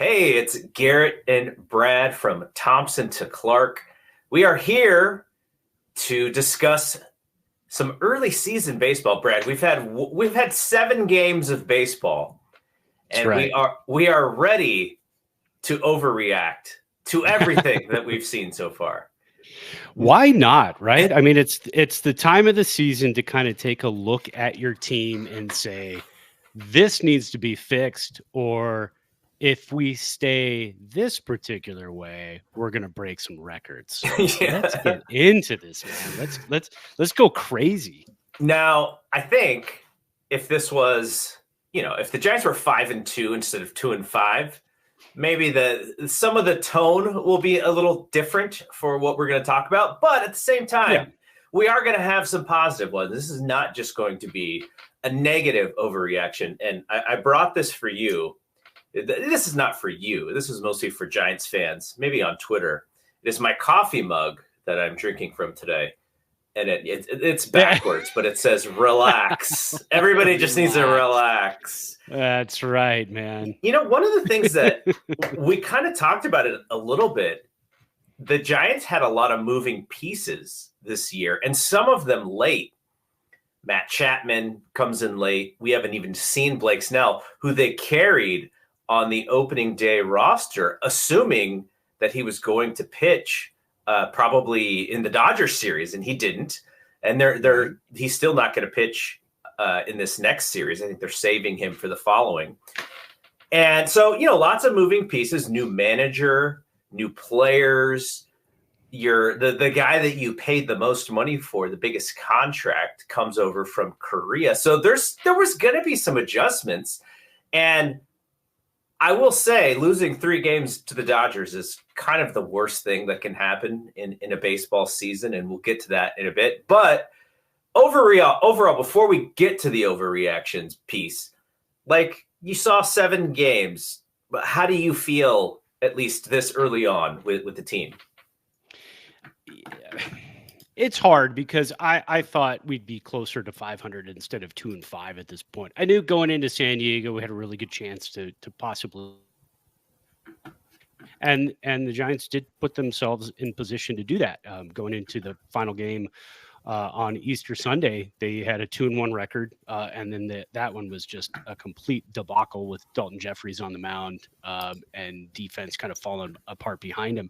Hey, it's Garrett and Brad from Thompson to Clark. We are here to discuss some early season baseball. Brad, we've had 7 games of baseball, That's and we right. are we are ready to overreact to everything that we've seen so far. Why not, right? I mean, it's the time of the season to kind of take a look at your team and say, this needs to be fixed, or if we stay this particular way, we're gonna break some records. So let's Yeah. get into this, man. Let's go crazy. Now, I think if this was, if the Giants were 5-2 instead of 2-5, maybe some of the tone will be a little different for what we're going to talk about. But at the same Yeah. time, we are going to have some positive ones. This is not just going to be a negative overreaction. And I brought this for you. This is not for you. This is mostly for Giants fans, maybe on Twitter. It is my coffee mug that I'm drinking from today. And it's backwards, but it says relax. Everybody just needs to relax. That's right, man. One of the things that we kind of talked about it a little bit, the Giants had a lot of moving pieces this year, and some of them late. Matt Chapman comes in late. We haven't even seen Blake Snell, who they carried on the opening day roster, assuming that he was going to pitch probably in the Dodgers series, and he didn't. And he's still not going to pitch in this next series. I think they're saving him for the following. And so, lots of moving pieces, new manager, new players. The guy that you paid the most money for, the biggest contract, comes over from Korea. So there was going to be some adjustments. And I will say losing 3 games to the Dodgers is kind of the worst thing that can happen in a baseball season. And we'll get to that in a bit. But overall, before we get to the overreactions piece, like you saw 7 games, but how do you feel at least this early on with the team? It's hard because I thought we'd be closer to 500 instead of 2-5 at this point. I knew going into San Diego, we had a really good chance to possibly, and the Giants did put themselves in position to do that. Going into the final game on Easter Sunday, they had a 2-1 record, and then that one was just a complete debacle with Dalton Jeffries on the mound, and defense kind of falling apart behind him.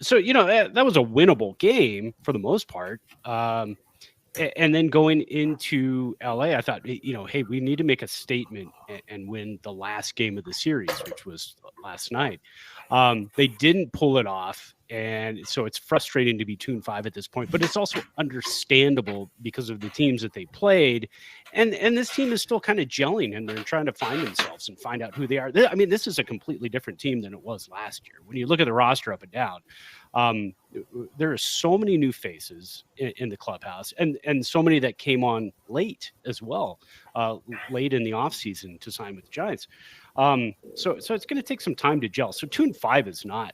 So that was a winnable game for the most part. And then going into LA, I thought, hey, we need to make a statement and win the last game of the series, which was last night. They didn't pull it off. And so it's frustrating to be 2-5 at this point, but it's also understandable because of the teams that they played. And this team is still kind of gelling, and they're trying to find themselves and find out who they are. I mean, this is a completely different team than it was last year. When you look at the roster up and down, there are so many new faces in the clubhouse, and so many that came on late as well, late in the offseason to sign with the Giants. So it's going to take some time to gel. So 2-5 is not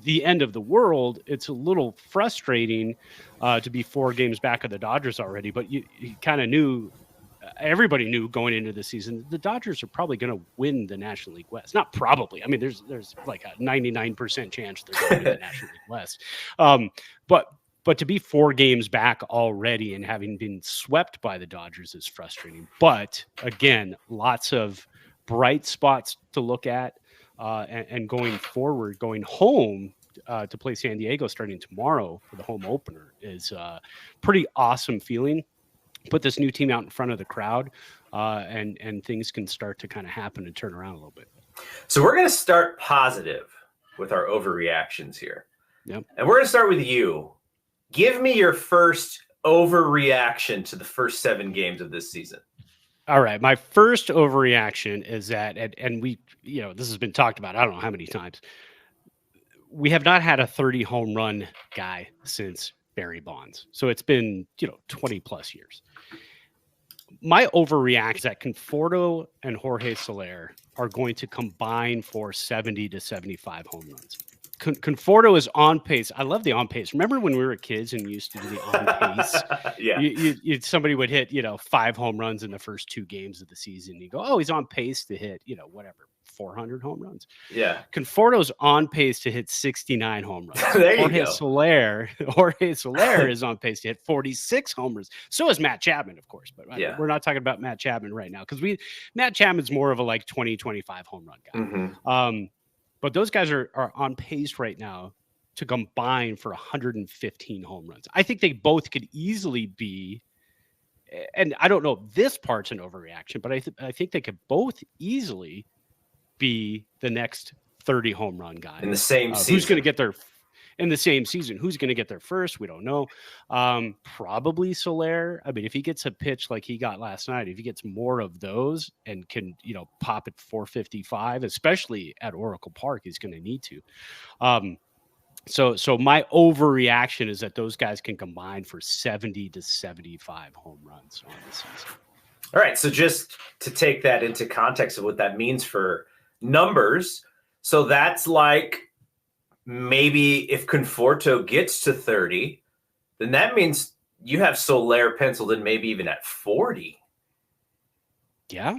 the end of the world. It's a little frustrating to be 4 games back of the Dodgers already, but you kind of knew, everybody knew going into the season, the Dodgers are probably going to win the National League West. Not probably. I mean, there's like a 99% chance they're going to win the National League West. But to be 4 games back already and having been swept by the Dodgers is frustrating. But again, lots of bright spots to look at. And going forward, going home to play San Diego starting tomorrow for the home opener is a pretty awesome feeling. Put this new team out in front of the crowd, and things can start to kind of happen and turn around a little bit. So we're going to start positive with our overreactions here. Yep. And we're going to start with you. Give me your first overreaction to the first 7 games of this season. All right. My first overreaction is that, and we, this has been talked about, I don't know how many times. We have not had a 30 home run guy since Barry Bonds. So it's been, 20 plus years. My overreaction is that Conforto and Jorge Soler are going to combine for 70 to 75 home runs. Conforto is on pace. I love the on pace. Remember when we were kids and used to do the on pace? Yeah. Somebody would hit 5 home runs in the first 2 games of the season. You go, oh, he's on pace to hit 400 home runs. Yeah. Conforto's on pace to hit 69 home runs. There you go. Jorge Soler is on pace to hit 46 home runs. So is Matt Chapman, of course. But we're not talking about Matt Chapman right now because Matt Chapman's more of a like 20, 25 home run guy. Mm-hmm. But those guys are on pace right now to combine for 115 home runs. I think they both could easily be, and I don't know if this part's an overreaction, but I think they could both easily be the next 30 home run guy in the same season. Who's going to get there in the same season? Who's going to get there first? We don't know. Probably Soler. I mean, if he gets a pitch like he got last night, if he gets more of those and can, pop at 455, especially at Oracle Park, he's going to need to. So my overreaction is that those guys can combine for 70 to 75 home runs on the season. All right. So just to take that into context of what that means for numbers. So that's like maybe if Conforto gets to 30, then that means you have Soler penciled in maybe even at 40. Yeah.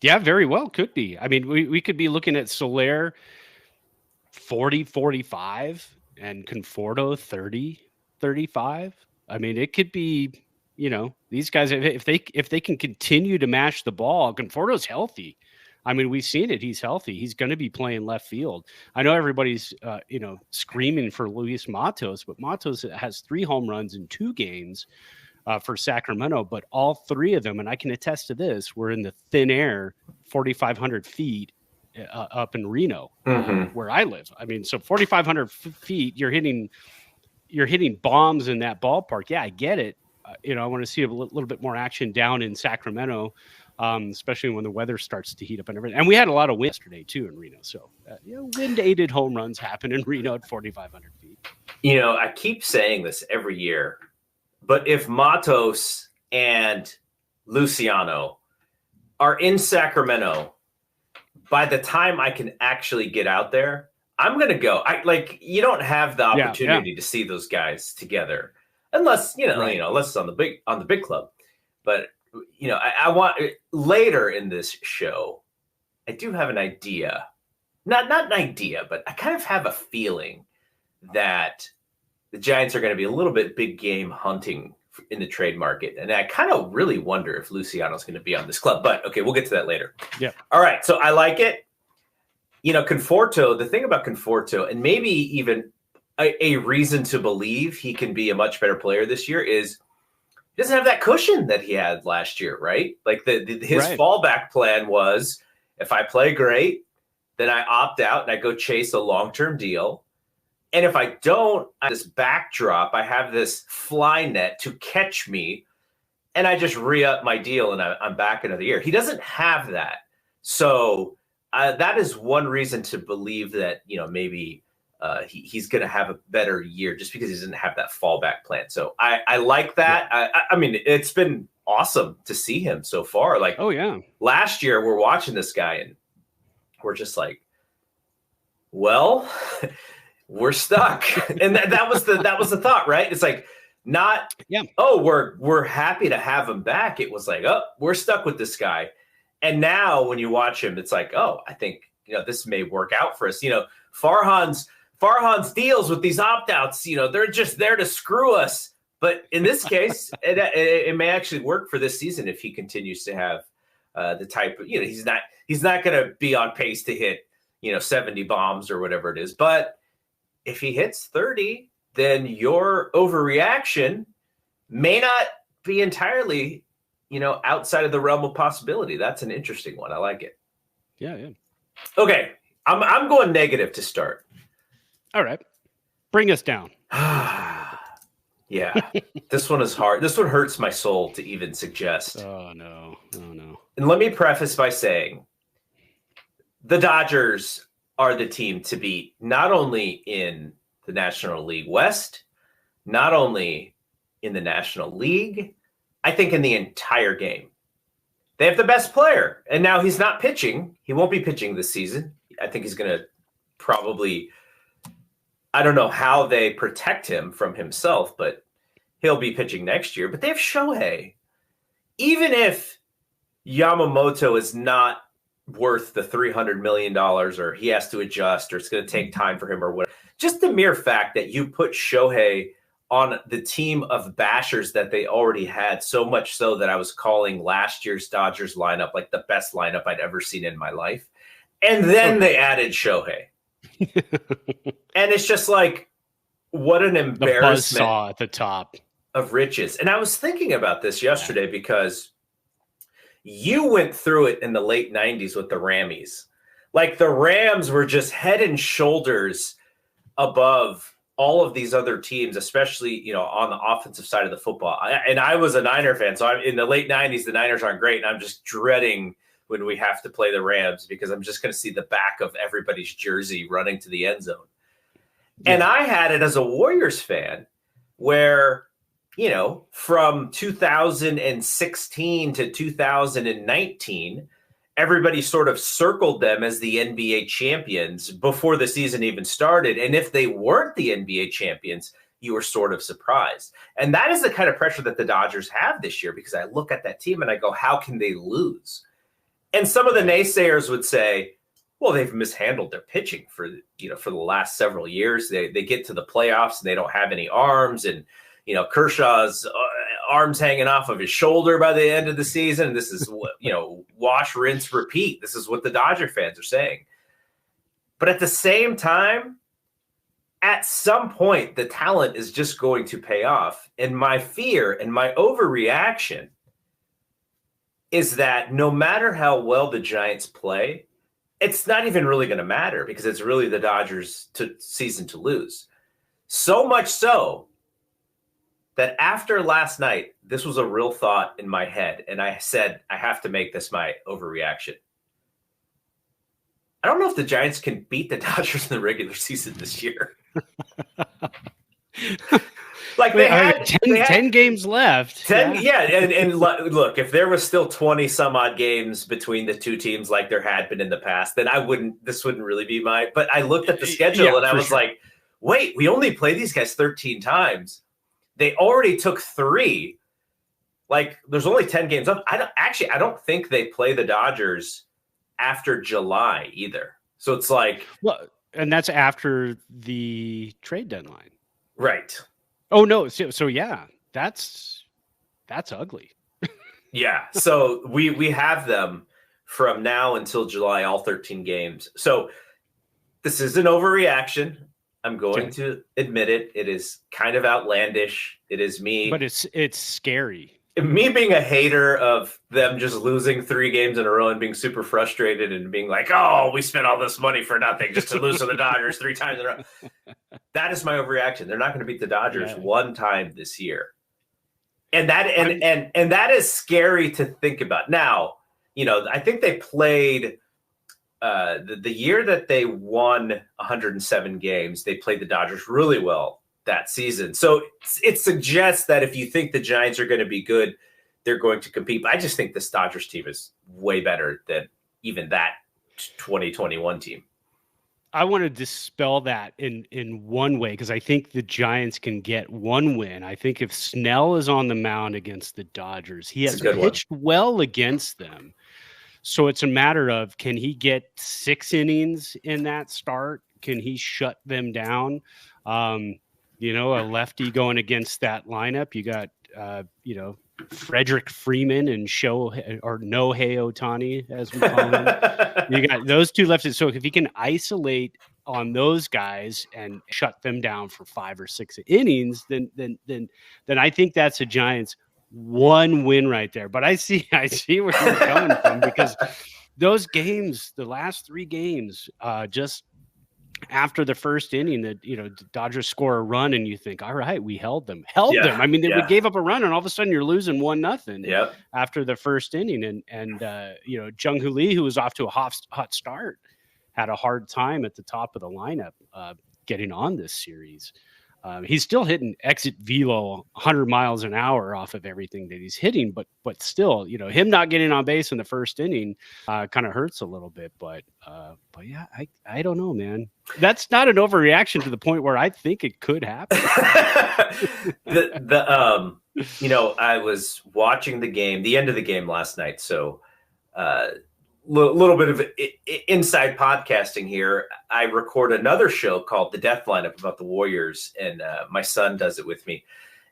Yeah, very well could be. I mean, we could be looking at Soler 40, 45 and Conforto 30, 35. I mean, it could be, these guys, if they can continue to mash the ball, Conforto's healthy. I mean, we've seen it. He's healthy. He's going to be playing left field. I know everybody's, screaming for Luis Matos, but Matos has 3 home runs in 2 games for Sacramento, but all 3 of them, and I can attest to this, were in the thin air, 4,500 feet up in Reno, where I live. I mean, so 4,500 feet, you're hitting bombs in that ballpark. Yeah, I get it. I want to see a little bit more action down in Sacramento. Especially when the weather starts to heat up and everything. And we had a lot of wind yesterday, too, in Reno. So, wind-aided home runs happen in Reno at 4,500 feet. I keep saying this every year, but if Matos and Luciano are in Sacramento, by the time I can actually get out there, I'm going to go. You don't have the opportunity to see those guys together unless, unless it's on the big club. But I want later in this show, I do have an idea, not an idea, but I kind of have a feeling that the Giants are going to be a little bit big game hunting in the trade market. And I kind of really wonder if Luciano's going to be on this club, but okay, we'll get to that later. Yeah. All right. So I like it. Conforto, the thing about Conforto, and maybe even a reason to believe he can be a much better player this year is, he doesn't have that cushion that he had last year, right? Like his fallback plan was, if I play great, then I opt out and I go chase a long-term deal. And if I don't, this backdrop, I have this fly net to catch me, and I just re-up my deal and I'm back another year. He doesn't have that. So that is one reason to believe that, maybe he's going to have a better year just because he doesn't have that fallback plan. So I like that. Yeah. I mean, it's been awesome to see him so far. Like, oh yeah, last year we're watching this guy and we're just like, well, we're stuck. And that was the thought, right? It's like we're happy to have him back. It was like, oh, we're stuck with this guy. And now when you watch him, it's like, oh, I think, this may work out for us. Farhan's deals with these opt-outs, they're just there to screw us. But in this case, it may actually work for this season if he continues to have the type of, he's not going to be on pace to hit, 70 bombs or whatever it is. But if he hits 30, then your overreaction may not be entirely, outside of the realm of possibility. That's an interesting one. I like it. Yeah. Okay. I'm going negative to start. All right. Bring us down. Yeah. This one is hard. This one hurts my soul to even suggest. Oh, no. And let me preface by saying the Dodgers are the team to beat, not only in the National League West, not only in the National League, I think in the entire game. They have the best player. And now he's not pitching. He won't be pitching this season. I think he's going to probably I don't know how they protect him from himself, but he'll be pitching next year. But they have Shohei. Even if Yamamoto is not worth the $300 million, or he has to adjust, or it's going to take time for him, or whatever, just the mere fact that you put Shohei on the team of bashers that they already had, so much so that I was calling last year's Dodgers lineup like the best lineup I'd ever seen in my life. And then they added Shohei. And it's just like, what an embarrassment. The buzzsaw at the top of riches. And I was thinking about this yesterday because you went through it in the late 90s with the Rammies. Like, the Rams were just head and shoulders above all of these other teams, especially, on the offensive side of the football. And I was a Niner fan. So in the late 90s, the Niners aren't great. And I'm just dreading when we have to play the Rams, because I'm just going to see the back of everybody's jersey running to the end zone. Yeah. And I had it as a Warriors fan where, from 2016 to 2019, everybody sort of circled them as the NBA champions before the season even started. And if they weren't the NBA champions, you were sort of surprised. And that is the kind of pressure that the Dodgers have this year, because I look at that team and I go, how can they lose? And some of the naysayers would say, well, they've mishandled their pitching for the last several years. They get to the playoffs and they don't have any arms, and Kershaw's arms hanging off of his shoulder by the end of the season. And this is wash, rinse, repeat. This is what the Dodger fans are saying. But at the same time, at some point, the talent is just going to pay off. And my fear and my overreaction is that no matter how well the Giants play, it's not even really going to matter, because it's really the Dodgers' season to lose. So much so that after last night, this was a real thought in my head. And I said, I have to make this my overreaction. I don't know if the Giants can beat the Dodgers in the regular season this year. Like, they had 10 games left. 10, yeah. And look, if there was still 20 some odd games between the two teams like there had been in the past, then this wouldn't really be but I looked at the schedule and I was like, wait, we only play these guys 13 times. They already took 3. Like, there's only 10 games up. I don't think they play the Dodgers after July either. So it's like, well, and that's after the trade deadline. Right. Oh no. So yeah, that's ugly. Yeah. So we have them from now until July, all 13 games. So this is an overreaction. I'm going to admit it. It is kind of outlandish. It is me. But it's scary. Me being a hater of them just losing 3 games in a row and being super frustrated and being like, oh, we spent all this money for nothing just to lose to the Dodgers 3 times in a row. That is my overreaction. They're not going to beat the Dodgers one time this year. And that and that is scary to think about. Now, I think they played the year that they won 107 games, they played the Dodgers really well that season. So it suggests that if you think the Giants are going to be good, they're going to compete. But I just think this Dodgers team is way better than even that 2021 team. I want to dispel that in one way, because I think the Giants can get one win. I think if Snell is on the mound against the Dodgers, he has pitched well against them. So it's a matter of, can he get 6 innings in that start? Can he shut them down? A lefty going against that lineup. You got, Frederick Freeman and Nohei Ohtani, as we call him. You got those 2 lefties. So if he can isolate on those guys and shut them down for 5 or 6 innings, then I think that's a Giants 1 win right there. But I see where you're coming from, because those games, the last 3 games, just after the first inning, that the Dodgers score a run and you think, all right, we held them. I mean, we gave up a run and all of a sudden you're losing 1-0 after the first inning. And Jung-Hoo Lee, who was off to a hot start, had a hard time at the top of the lineup getting on this series. He's still hitting exit velo 100 miles an hour off of everything that he's hitting, but still, him not getting on base in the first inning kind of hurts a little bit. But yeah, I don't know, man. That's not an overreaction to the point where I think it could happen. I was watching the end of the game last night, so little bit of inside podcasting here. I record another show called The Death Lineup about the Warriors, and my son does it with me.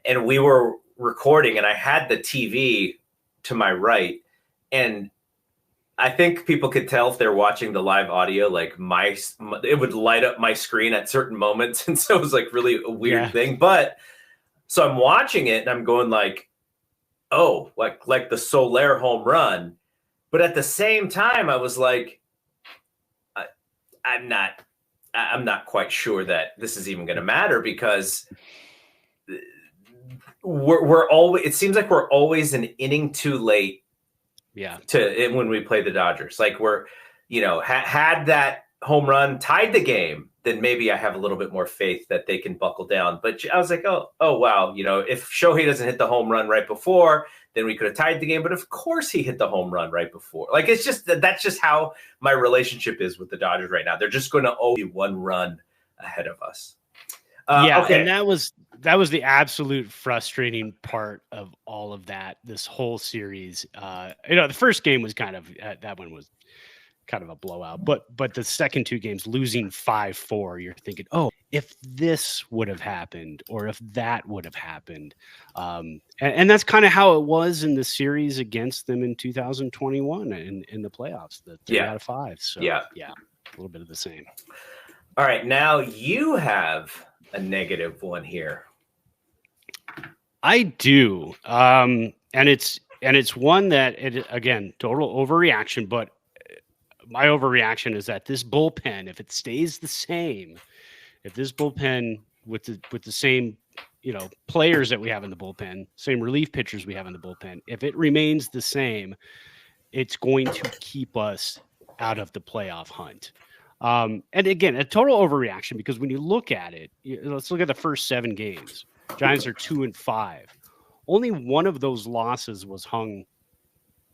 And we were recording, and I had the TV to my right, and I think people could tell if they're watching the live audio, like it would light up my screen at certain moments, and so it was like really a weird thing. But so I'm watching it, and I'm going like, oh, like the Soler home run. But at the same time, I was like, I'm not quite sure that this is even going to matter, because we're always, it seems like we're always an inning too late. Yeah. When we play the Dodgers, like we're, had that home run tied the game, then maybe I have a little bit more faith that they can buckle down. But I was like, oh wow, if Shohei doesn't hit the home run right before, then we could have tied the game. But of course he hit the home run right before. Like, it's just that's just how my relationship is with the Dodgers right now. They're just going to owe you one run ahead of us. Okay. And that was the absolute frustrating part of all of that. This whole series, the first game was kind of that one was kind of a blowout, but the second two games, losing 5-4, you're thinking, oh, if this would have happened, or if that would have happened. And that's kind of how it was in the series against them in 2021 in the playoffs, the 3 out of 5. So yeah, a little bit of the same. All right. Now you have a negative one here. I do. And it's one that, again, total overreaction, but my overreaction is that this bullpen, if it stays the same, if this bullpen with the same, players that we have in the bullpen, same relief pitchers we have in the bullpen, if it remains the same, it's going to keep us out of the playoff hunt. And again, a total overreaction, because when you look at it, let's look at the first 7 games. Giants are 2-5. Only one of those losses was hung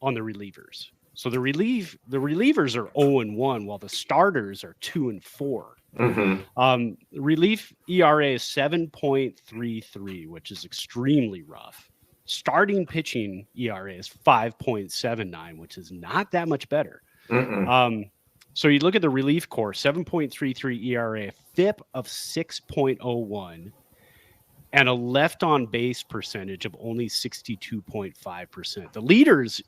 on the relievers. So the relievers are 0-1, while the starters are 2-4. Mm-hmm. Relief ERA is 7.33, which is extremely rough. Starting pitching ERA is 5.79, which is not that much better. So you look at the relief corps, 7.33 ERA, FIP of 6.01, and a left on base percentage of only 62.5%. The leaders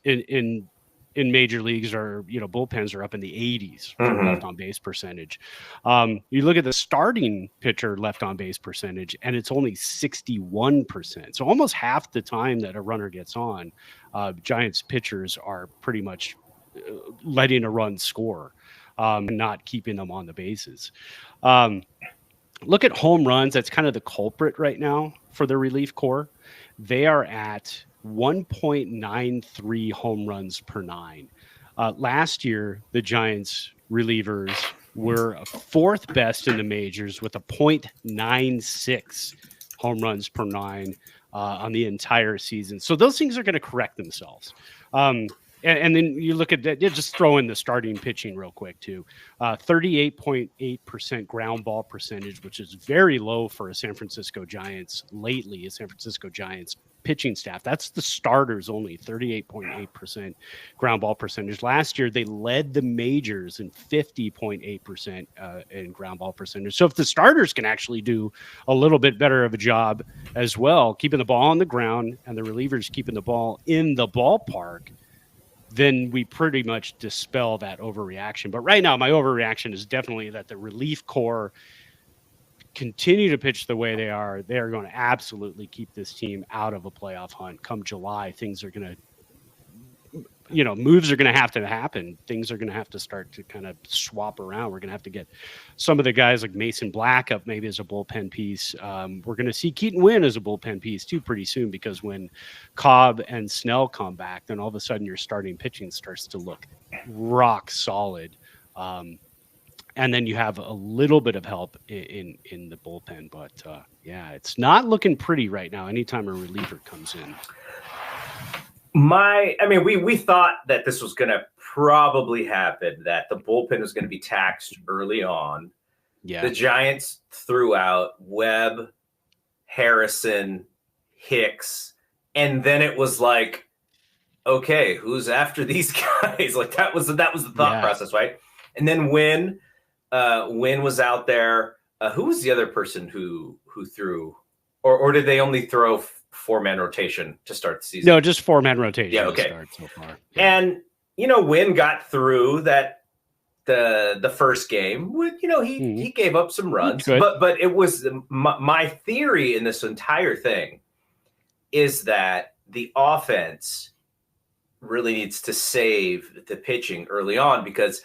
in major leagues are, bullpens are up in the 80s for left on base percentage. You look at the starting pitcher left on base percentage, and it's only 61%. So almost half the time that a runner gets on, Giants pitchers are pretty much letting a run score, not keeping them on the bases. Look at home runs. That's kind of the culprit right now for the relief corps. They are at 1.93 home runs per 9. Last year, the Giants relievers were 4th best in the majors with a 0.96 home runs per 9 on the entire season. So those things are going to correct themselves. And then you look at that, just throw in the starting pitching real quick too. 38.8% ground ball percentage, which is very low for a San Francisco Giants pitching staff. That's the starters only, 38.8% ground ball percentage. Last year, they led the majors in 50.8% in ground ball percentage. So if the starters can actually do a little bit better of a job as well, keeping the ball on the ground and the relievers keeping the ball in the ballpark, then we pretty much dispel that overreaction. But right now, my overreaction is definitely that the relief corps continue to pitch the way they are. They are going to absolutely keep this team out of a playoff hunt. Come July, things are going to, moves are going to have to happen. Things are going to have to start to kind of swap around. We're going to have to get some of the guys like Mason Black up maybe as a bullpen piece. We're going to see Keaton Winn as a bullpen piece too pretty soon, because when Cobb and Snell come back, then all of a sudden your starting pitching starts to look rock solid. And and then you have a little bit of help in the bullpen. But yeah, it's not looking pretty right now. Anytime a reliever comes in. We thought that this was going to probably happen, that the bullpen was going to be taxed early on. Yeah. The Giants threw out Webb, Harrison, Hicks, and then it was like, okay, who's after these guys? Like that was the thought process, right? And then Wynn was out there. Who was the other person who threw, or did they only throw 4-man rotation to start the season? No, just 4-man rotation. Yeah, okay. To start so far. Yeah. And Wynn got through that the first game. He gave up some runs, but it was my theory in this entire thing is that the offense really needs to save the pitching early on, because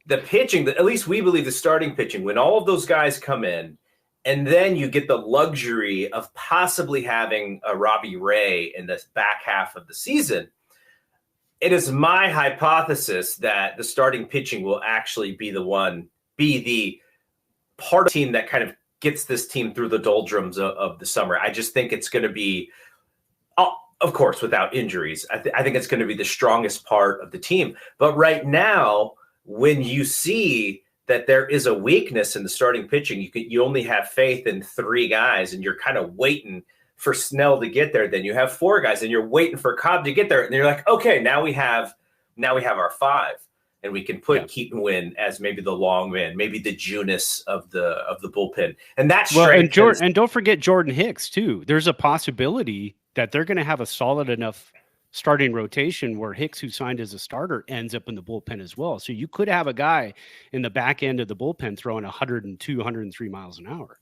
the pitching, at least we believe the starting pitching, when all of those guys come in, and then you get the luxury of possibly having a Robbie Ray in the back half of the season, it is my hypothesis that the starting pitching will actually be the part of the team that kind of gets this team through the doldrums of the summer. I just think it's going to be, of course, without injuries, I think it's going to be the strongest part of the team. But right now, when you see that there is a weakness in the starting pitching, you only have faith in 3 guys, and you're kind of waiting for Snell to get there. Then you have 4 guys, and you're waiting for Cobb to get there. And you're like, okay, now we have our 5, and we can put Keaton Wynn as maybe the long man, maybe the Junis of the bullpen. And that's and don't forget Jordan Hicks too. There's a possibility that they're going to have a solid enough starting rotation where Hicks, who signed as a starter, ends up in the bullpen as well. So you could have a guy in the back end of the bullpen throwing 102, 103 miles an hour.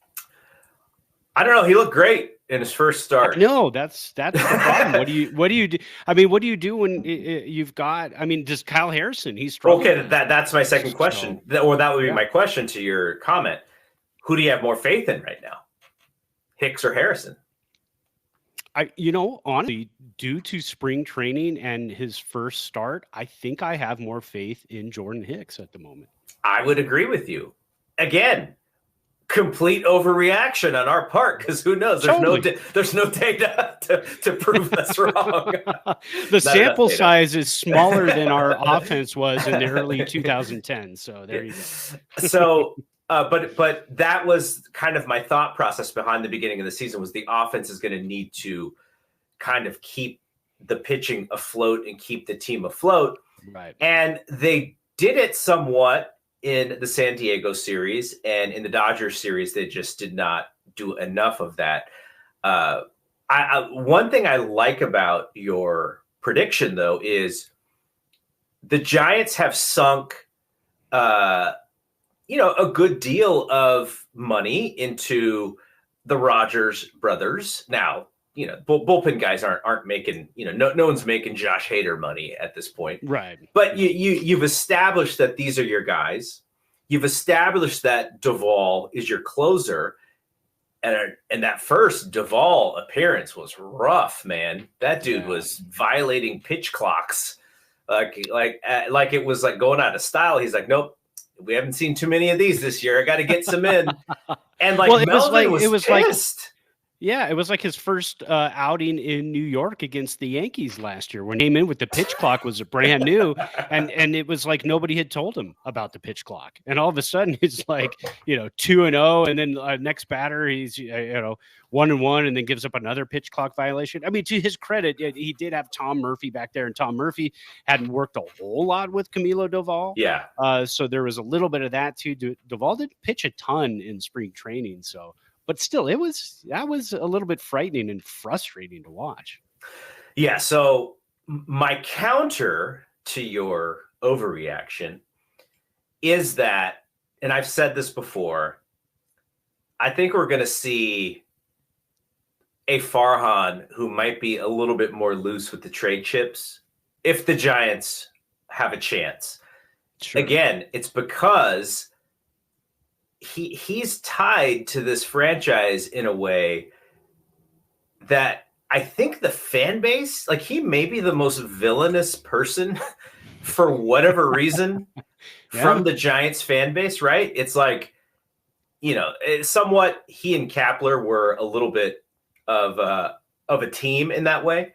I don't know. He looked great in his first start. No, that's the problem. What do you do? I mean, what do you do when you've got? I mean, does Kyle Harrison? He's strong. Okay, that's my second question, that would be my question to your comment. Who do you have more faith in right now, Hicks or Harrison? Honestly, due to spring training and his first start, I think I have more faith in Jordan Hicks at the moment. I would agree with you. Again, complete overreaction on our part, because who knows? There's no data to prove us wrong. The sample size is smaller than our offense was in the early 2010. So there you go. So, but that was kind of my thought process behind the beginning of the season, was the offense is going to need to kind of keep the pitching afloat and keep the team afloat. Right. And they did it somewhat in the San Diego series, and in the Dodgers series, they just did not do enough of that. One thing I like about your prediction, though, is the Giants have sunk, a good deal of money into the Rogers brothers. Now, bullpen guys aren't making, no one's making Josh Hader money at this point. Right. But you've established that these are your guys. You've established that Duvall is your closer. And that first Duvall appearance was rough, man. That dude was violating pitch clocks. Like it was like going out of style. He's like, nope, we haven't seen too many of these this year. I got to get some in. And Melvin was pissed. Yeah, it was like his first outing in New York against the Yankees last year, when he came in with the pitch clock was brand new, and it was like nobody had told him about the pitch clock, and all of a sudden he's like 2-0, and then next batter he's 1-1, and then gives up another pitch clock violation. I mean, to his credit, he did have Tom Murphy back there, and Tom Murphy hadn't worked a whole lot with Camilo Duvall. Yeah, so there was a little bit of that too. Duvall didn't pitch a ton in spring training, so. But still, that was a little bit frightening and frustrating to watch. Yeah. So my counter to your overreaction is that, and I've said this before, I think we're going to see a Farhan who might be a little bit more loose with the trade chips if the Giants have a chance. Sure. Again, it's because he's tied to this franchise in a way that I think the fan base, like, he may be the most villainous person for whatever reason from the Giants fan base, right? It's like, it's somewhat he and Kapler were a little bit of a team in that way,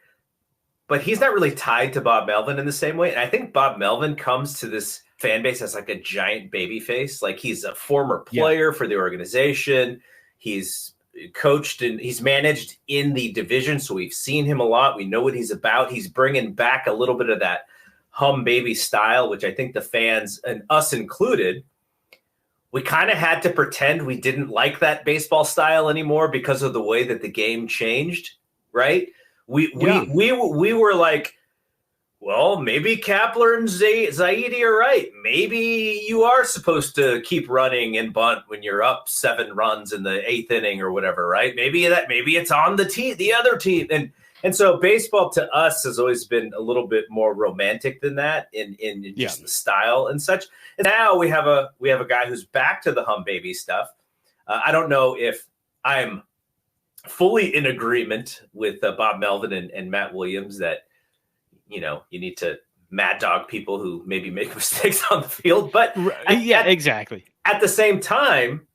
but he's not really tied to Bob Melvin in the same way. And I think Bob Melvin comes to this fan base as like a giant baby face. Like he's a former player for the organization. He's coached and he's managed in the division. So we've seen him a lot. We know what he's about. He's bringing back a little bit of that hum baby style, which I think the fans, and us included, we kind of had to pretend we didn't like that baseball style anymore because of the way that the game changed, right? We were like, well, maybe Kapler and Zaidi are right. Maybe you are supposed to keep running and bunt when you're up 7 runs in the 8th inning or whatever, right? Maybe it's on the other team. And so baseball to us has always been a little bit more romantic than that in just the style and such. And now we have a guy who's back to the hum baby stuff. I don't know if I'm fully in agreement with Bob Melvin and Matt Williams that, you need to mad dog people who maybe make mistakes on the field. But exactly. At the same time,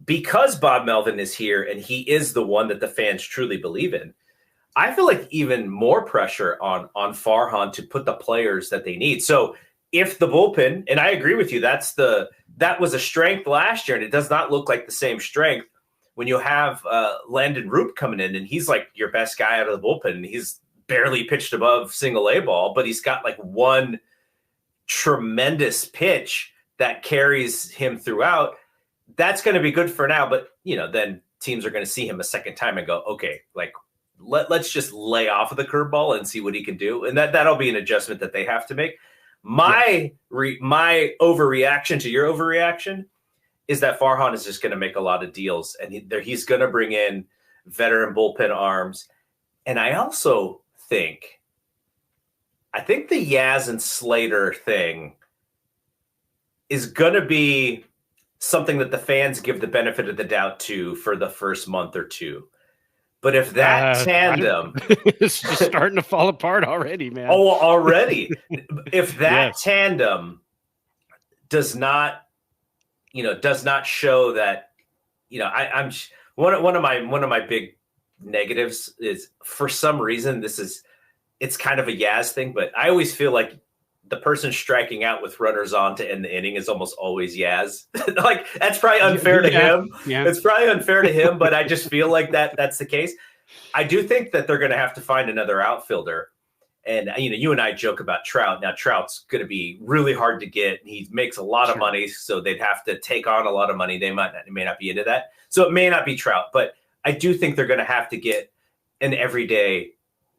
because Bob Melvin is here and he is the one that the fans truly believe in, I feel like even more pressure on Farhan to put the players that they need. So if the bullpen, and I agree with you, that was a strength last year, and it does not look like the same strength when you have Landon Roop coming in, and he's like your best guy out of the bullpen, and he's barely pitched above single A ball, but he's got like one tremendous pitch that carries him throughout. That's going to be good for now, but then teams are going to see him a second time and go, okay, like let's just lay off of the curveball and see what he can do, and that'll be an adjustment that they have to make. My overreaction to your overreaction is that Farhan is just going to make a lot of deals, and he's going to bring in veteran bullpen arms. And I also think the Yaz and Slater thing is going to be something that the fans give the benefit of the doubt to for the first month or two. But if that tandem it's just starting to fall apart already, man. Oh, already. If that tandem does not show that, I'm one of my big negatives is, for some reason, it's kind of a Yaz thing, but I always feel like the person striking out with runners on to end the inning is almost always Yaz. Like, that's probably unfair to him. Yeah. It's probably unfair to him, but I just feel like that's the case. I do think that they're going to have to find another outfielder. And, you and I joke about Trout. Now, Trout's going to be really hard to get. He makes a lot of money, so they'd have to take on a lot of money. They may not be into that. So it may not be Trout, but I do think they're going to have to get an everyday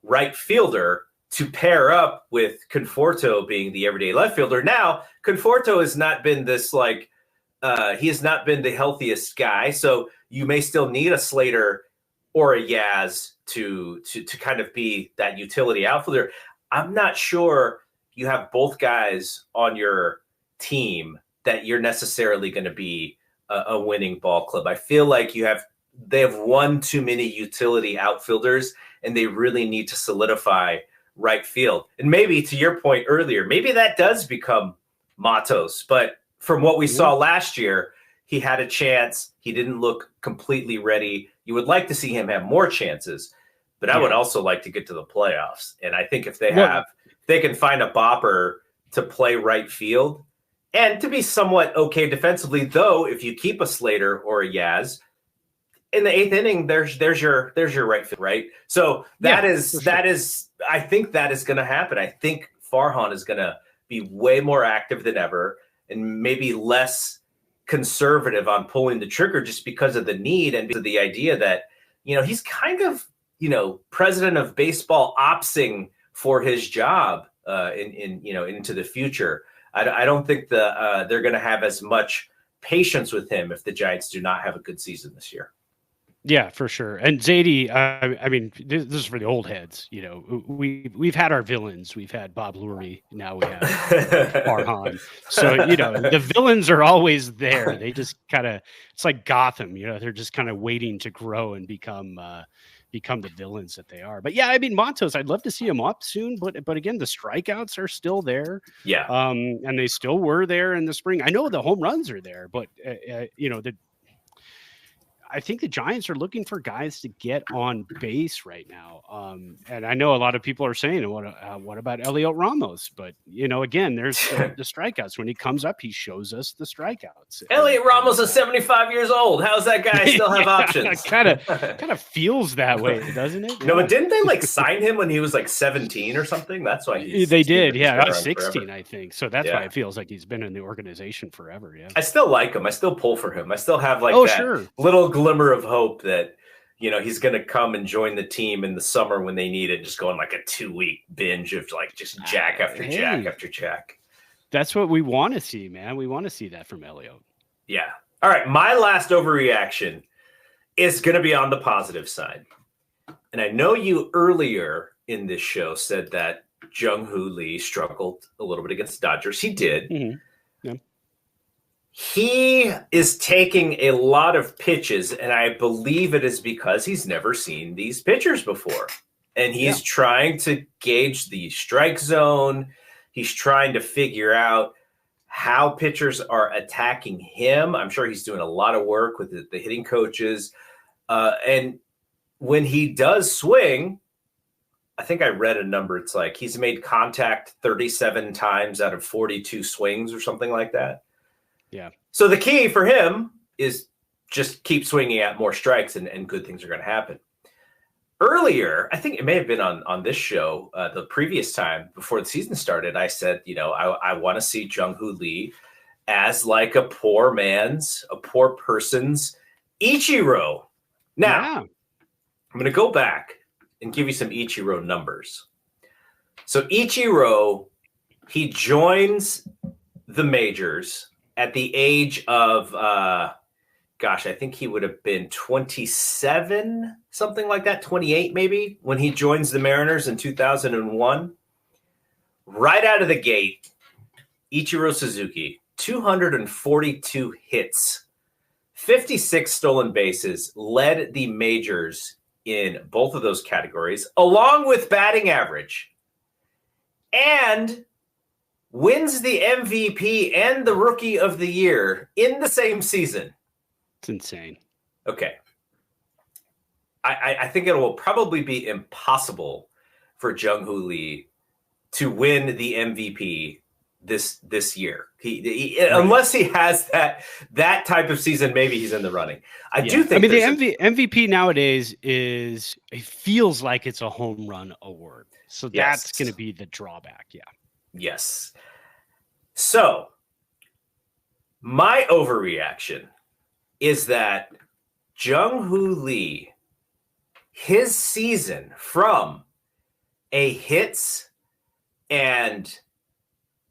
right fielder to pair up with Conforto being the everyday left fielder. Now, Conforto has not been this he has not been the healthiest guy. So you may still need a Slater or a Yaz to kind of be that utility outfielder. I'm not sure you have both guys on your team that you're necessarily going to be a winning ball club. I feel like they have one too many utility outfielders, and they really need to solidify right field. And maybe, to your point earlier, maybe that does become Matos. But from what we saw last year, he had a chance. He didn't look completely ready. You would like to see him have more chances, but I would also like to get to the playoffs. And I think if they can find a bopper to play right field and to be somewhat okay defensively, though, if you keep a Slater or a Yaz in the 8th inning, there's your right field, right? So that is I think that is going to happen. I think Farhan is going to be way more active than ever and maybe less conservative on pulling the trigger just because of the need and because of the idea that, he's kind of, president of baseball opsing for his job into the future. I don't think they're going to have as much patience with him if the Giants do not have a good season this year. Yeah, for sure. And Zaidi, I mean, this is for the old heads. We've had our villains. We've had Bob Lurie. Now we have Farhan. So, the villains are always there. They just kind of, it's like Gotham, they're just kind of waiting to grow and become, become the villains that they are. But yeah, I mean, Montos, I'd love to see him up soon, but again, the strikeouts are still there. Yeah. And they still were there in the spring. I know the home runs are there, but I think the Giants are looking for guys to get on base right now. And I know a lot of people are saying, what about Elliot Ramos? But, again, there's the strikeouts. When he comes up, he shows us the strikeouts. Elliot Ramos is 75 years old. How's that guy still have options? Kind of feels that way, doesn't it? No, but didn't they sign him when he was 17 or something? That's why they did. Yeah, I was 16, forever. I think. So that's why it feels like he's been in the organization forever. Yeah, I still like him. I still pull for him. I still have little glimmer of hope that he's going to come and join the team in the summer when they need it, just go on a 2-week binge of just jack after jack after jack. That's what we want to see, man. We want to see that from Elliot. Yeah. All right. My last overreaction is going to be on the positive side. And I know you earlier in this show said that Jung-Hoo Lee struggled a little bit against the Dodgers. He did. Mm-hmm. Yeah. He is taking a lot of pitches, and I believe it is because he's never seen these pitchers before. And he's trying to gauge the strike zone. He's trying to figure out how pitchers are attacking him. I'm sure he's doing a lot of work with the hitting coaches. And when he does swing, I think I read a number. It's he's made contact 37 times out of 42 swings or something like that. Yeah. So the key for him is just keep swinging at more strikes and good things are going to happen. Earlier, I think it may have been on this show, the previous time before the season started, I said, I want to see Jung-Hoo Lee as a poor person's Ichiro. Now, I'm going to go back and give you some Ichiro numbers. So Ichiro, he joins the majors at the age of, I think he would have been 27, something like that, 28 maybe, when he joins the Mariners in 2001. Right out of the gate, Ichiro Suzuki, 242 hits, 56 stolen bases, led the majors in both of those categories, along with batting average, and wins the MVP and the Rookie of the Year in the same season. It's insane. Okay. I think it will probably be impossible for Jung-Hoo Lee to win the MVP this year. Unless he has that type of season, maybe he's in the running. I do think. I mean, the MVP nowadays it feels like it's a home run award. So that's going to be the drawback. Yeah. Yes. So my overreaction is that Jung-Hoo Lee, his season from a hits and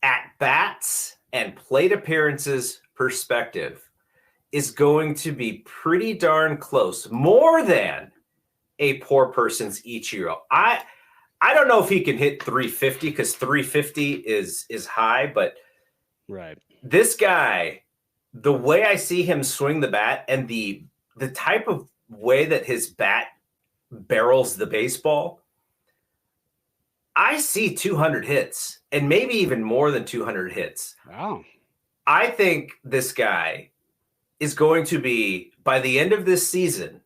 at-bats and plate appearances perspective is going to be pretty darn close, more than a poor person's Ichiro. I don't know if he can hit 350 because 350 is high, but right, this guy, the way I see him swing the bat and the type of way that his bat barrels the baseball, I see 200 hits and maybe even more than 200 hits. Wow. I think this guy is going to be, by the end of this season,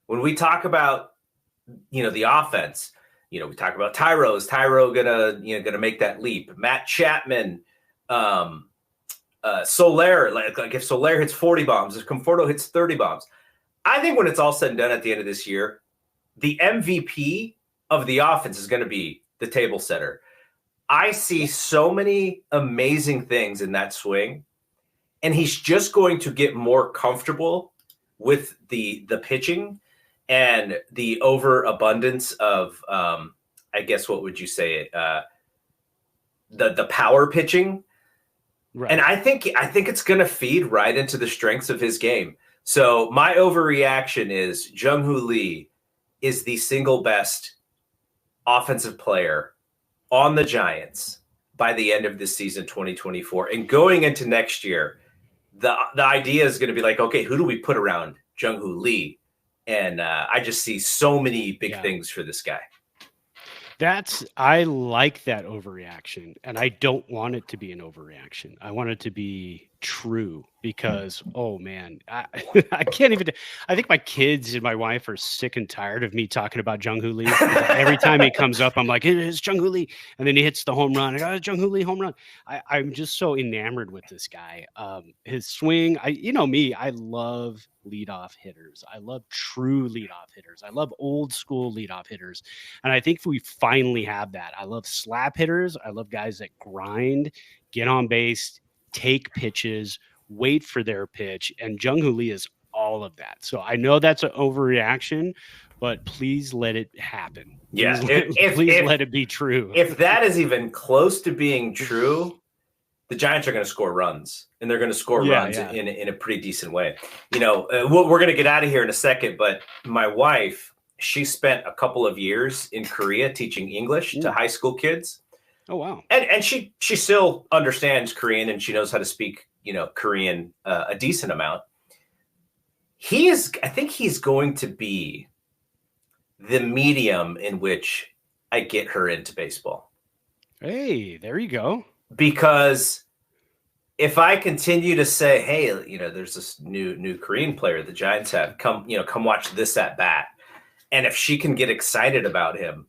when we talk about, the offense, we talk about Tyro. Is Tyro gonna make that leap? Matt Chapman, Soler, if Soler hits 40 bombs, if Conforto hits 30 bombs, I think when it's all said and done at the end of this year, the MVP of the offense is going to be the table setter. I see so many amazing things in that swing, and he's just going to get more comfortable with the pitching and the overabundance of, I guess, what would you say, the power pitching. Right. And I think it's going to feed right into the strengths of his game. So my overreaction is Jung-Hoo Lee is the single best offensive player on the Giants by the end of this season, 2024. And going into next year, the idea is going to be okay, who do we put around Jung-Hoo Lee? And I just see so many big things for this guy. I like that overreaction, and I don't want it to be an overreaction. I want it to be true because, oh man, I can't even. I think my kids and my wife are sick and tired of me talking about Jung-Hoo Lee. Every time he comes up, I'm like, it's Jung-Hoo Lee, and then he hits the home run. Jung-Hoo Lee home run. I'm just so enamored with this guy. His swing. You know me. I love leadoff hitters. I love true leadoff hitters. I love old school leadoff hitters, and I think we finally have that. I love slap hitters. I love guys that grind, get on base, take pitches, wait for their pitch, and Jung-Hoo Lee is all of that. So I know that's an overreaction, but please let it happen. Yeah, please let it be true. If that is even close to being true, the Giants are going to score runs, and they're going to score runs in a pretty decent way. You know, we're going to get out of here in a second, but my wife, she spent a couple of years in Korea teaching English to high school kids. Oh, wow. And she still understands Korean, and she knows how to speak, you know, Korean a decent amount. I think he's going to be the medium in which I get her into baseball. Hey, there you go. Because if I continue to say, hey, you know, there's this new Korean player the Giants have, come watch this at bat. And if she can get excited about him,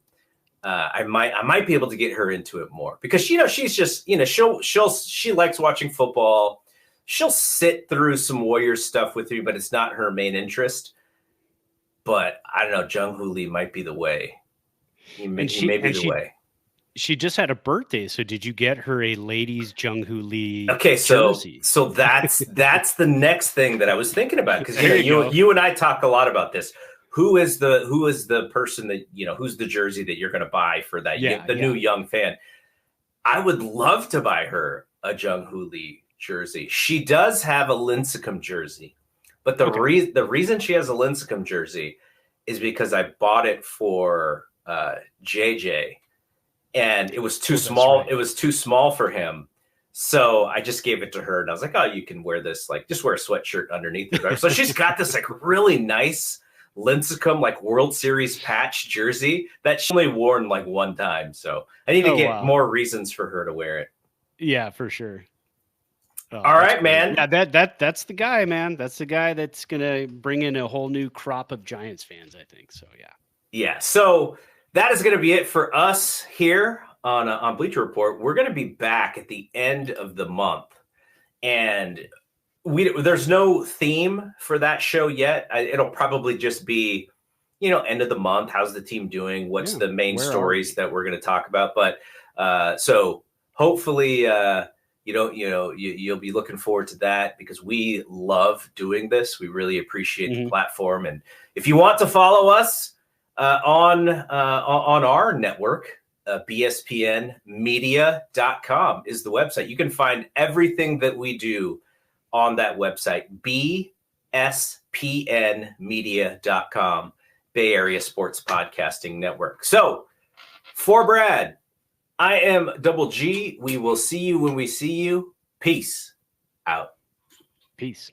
I might be able to get her into it more because, you know, she's just, you know, she likes watching football. She'll sit through some Warriors stuff with me, but it's not her main interest. But I don't know, Jung-Hoo Lee might be the way. He may be the way. She just had a birthday, so did you get her a ladies Jung-Hoo Lee jersey? So that's the next thing that I was thinking about because you and I talk a lot about this. Who is the person that, you know, who's the jersey that you're going to buy for that new young fan? I would love to buy her a Jung-Hoo Lee jersey. She does have a Lincecum jersey, but the reason she has a Lincecum jersey is because I bought it for JJ, and it was too small. Right. It was too small for him. So I just gave it to her, and I was like, "Oh, you can wear this. Like, just wear a sweatshirt underneath it." Right? So she's got this like really nice Lincecum like World Series patch jersey that she only worn like one time. So I need to get more reasons for her to wear it. Yeah, for sure. All right, man. Yeah, that's the guy, man. That's the guy that's gonna bring in a whole new crop of Giants fans, I think. So yeah. Yeah. So that is going to be it for us here on Bleacher Report. We're going to be back at the end of the month, and there's no theme for that show yet. It'll probably just be, you know, end of the month. How's the team doing? What's the main stories that we're going to talk about? But so hopefully, you'll be looking forward to that because we love doing this. We really appreciate the platform, and if you want to follow us on our network, bspnmedia.com is the website. You can find everything that we do on that website, bspnmedia.com, Bay Area Sports Podcasting Network. So for Brad, I am Double G. We will see you when we see you. Peace out. Peace.